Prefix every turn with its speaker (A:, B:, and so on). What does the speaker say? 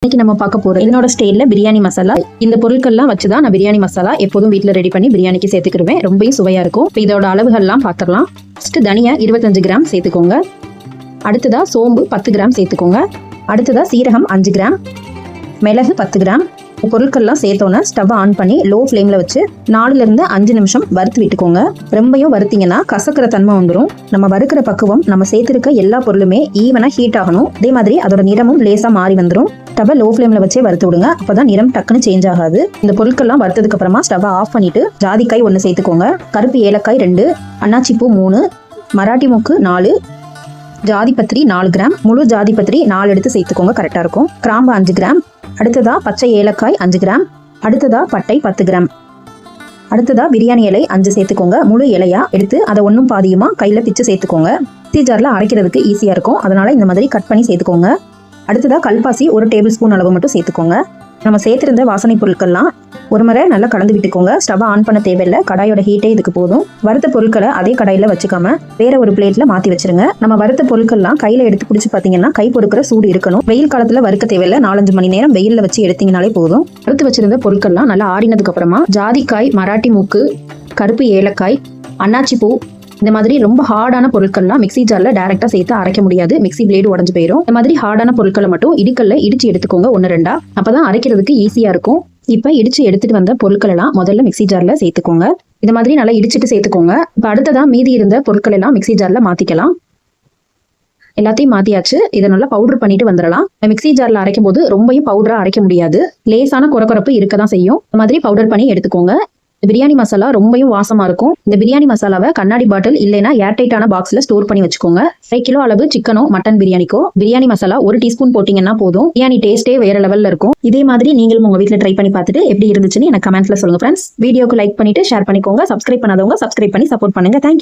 A: இன்னைக்கு நம்ம பார்க்க போறது என்னோட ஸ்டைல்ல பிரியாணி மசாலா. இந்த பொருட்கள்லாம் வச்சுதான் நான் பிரியாணி மசாலா எப்போதும் வீட்டில் ரெடி பண்ணி பிரியாணிக்கு சேர்த்துக்கிடுவேன். ரொம்பவும் சுவையா இருக்கும். இப்போ இதோட அளவுகள்லாம் பார்த்துடலாம். ஃபர்ஸ்ட் தனியா 25 கிராம் சேர்த்துக்கோங்க. அடுத்ததா சோம்பு 10 கிராம் சேர்த்துக்கோங்க. அடுத்ததா சீரகம் 5 கிராம், மிளகு 10 கிராம். பொருட்கள்லாம் சேர்த்தோன்னா ஸ்டவ் ஆன் பண்ணி லோ ஃப்ளேமில் வச்சு 4லிருந்து 5 நிமிஷம் வறுத்து விட்டுக்கோங்க. ரொம்பவும் வறுத்தீங்கன்னா கசக்கிற தன்மை வந்துடும். நம்ம வறுக்கிற பக்குவம் நம்ம சேர்த்துருக்க எல்லா பொருளுமே ஈவனாக ஹீட் ஆகணும். அதே மாதிரி அதோட நிறமும் லேசாக மாறி வந்துடும். ஸ்டவ்வை லோ ஃப்ளேமில் வச்சே வறுத்து விடுங்க. அப்போதான் நிறம் டக்குன்னு சேஞ்ச் ஆகாது. இந்த பொருட்கள்லாம் வறுத்ததுக்கு அப்புறமா ஸ்டவ்வை ஆஃப் பண்ணிட்டு ஜாதிக்காய் 1 சேர்த்துக்கோங்க. கருப்பு ஏலக்காய் 2, அன்னாச்சிப்பூ 3, மராட்டி மொக்கு 4, ஜாதிபத்திரி 4 கிராம், முழு ஜாதிபத்திரி 4 எடுத்து சேர்த்துக்கோங்க, கரெக்டாக இருக்கும். கிராம்பு 5 கிராம். அடுத்ததா பச்சை ஏலக்காய் 5 கிராம். அடுத்ததா பட்டை 10 கிராம். அடுத்ததா பிரியாணி இலை 5 சேர்த்துக்கோங்க. முழு இலையா எடுத்து அதை ஒன்றும் பாதியுமா கையில் பிச்சு சேர்த்துக்கோங்க. மிக்ஸி ஜாரில் அரைக்கிறதுக்கு ஈஸியாக இருக்கும். அதனால இந்த மாதிரி கட் பண்ணி சேர்த்துக்கோங்க. அடுத்ததா கல்பாசி 1 டேபிள் ஸ்பூன் அளவு மட்டும் சேர்த்துக்கோங்க. நம்ம சேர்த்திருந்த வாசனை பொருட்கள்லாம் ஒரு முறை நல்லா கலந்து விட்டுக்கோங்க. ஸ்டவ் ஆன் பண்ண தேவையில்லை. கடாயோட ஹீட்டே இதுக்கு போதும். வறுத்த பொருட்களை அதே கடாயில் வச்சுக்காம வேற ஒரு பிளேட்ல மாற்றி வச்சிருங்க. நம்ம வறுத்த பொருட்கள்லாம் கையில் எடுத்து பிடிச்சி பார்த்தீங்கன்னா கை பொறுக்கிற சூடு இருக்கணும். வெயில் காலத்தில் வறுக்க தேவையில்லை. 4-5 மணி நேரம் வெயிலில் வச்சு எடுத்தீங்கனாலே போதும். வறுத்து வச்சிருந்த பொருட்கள்லாம் நல்லா ஆறினதுக்கு அப்புறமா ஜாதிக்காய், மராட்டி மூக்கு, கருப்பு ஏலக்காய், அன்னாச்சி பூ, இந்த மாதிரி ரொம்ப ஹார்டான பொருட்கள்லாம் மிக்ஸி ஜார்ல டைரக்டா சேர்த்து அரைக்க முடியாது. மிக்ஸி பிளேடு உடஞ்சு போயிடும். இந்த மாதிரி ஹார்டான பொருட்களை மட்டும் இடிக்கல்ல இடிச்சு எடுத்துக்கோங்க 1-2. அப்பதான் அரைக்கிறதுக்கு ஈஸியா இருக்கும். இப்ப இடிச்சு எடுத்துட்டு வந்த பொருட்கள் எல்லாம் முதல்ல மிக்ஸி ஜார்ல சேர்த்துக்கோங்க. இந்த மாதிரி நல்லா இடிச்சுட்டு சேர்த்துக்கோங்க. இப்ப அடுத்ததான் மீதி இருந்த பொருட்கள் எல்லாம் மிக்ஸி ஜார்ல மாத்திக்கலாம். எல்லாத்தையும் மாத்தியாச்சு. இதை நல்லா பவுடர் பண்ணிட்டு வந்துடலாம். மிக்ஸி ஜார்ல அரைக்கும் போது ரொம்பவும் பவுடரா அரைக்க முடியாது. லேசான குறக்குறப்பு இருக்கதான் செய்யும். இந்த மாதிரி பவுடர் பண்ணி எடுத்துக்கோங்க. பிரியாணி மசாலா ரொம்பவும் வாசமா இருக்கும். இந்த பிரியாணி மசாலாவை கண்ணாடி பாட்டில் இல்லைன்னா ஏர்டைட்டான பாக்ஸ்ல ஸ்டோர் பண்ணி வச்சுக்கோங்க. 1 கிலோ அளவு சிக்கனோ மட்டன் பிரியாணிக்கோ பிரியாணி மசாலா 1 டீஸ்பூன் போட்டீங்கன்னா போதும். பிரியாணி டேஸ்டே வேற லெவல்ல இருக்கும். இதே மாதிரி நீங்களும் உங்க வீட்டில் ட்ரை பண்ணி பார்த்துட்டு எப்படி இருந்துச்சுன்னு எனக்கு கமெண்ட்ஸ்ல சொல்லுங்க ஃப்ரெண்ட்ஸ். வீடியோக்கு லைக் பண்ணிட்டு ஷேர் பண்ணிக்கோங்க. சப்ஸ்கிரைப் பண்ணாதவங்க சப்ஸ்கிரைப் பண்ணி சப்போர்ட் பண்ணுங்க. தேங்க்யூ.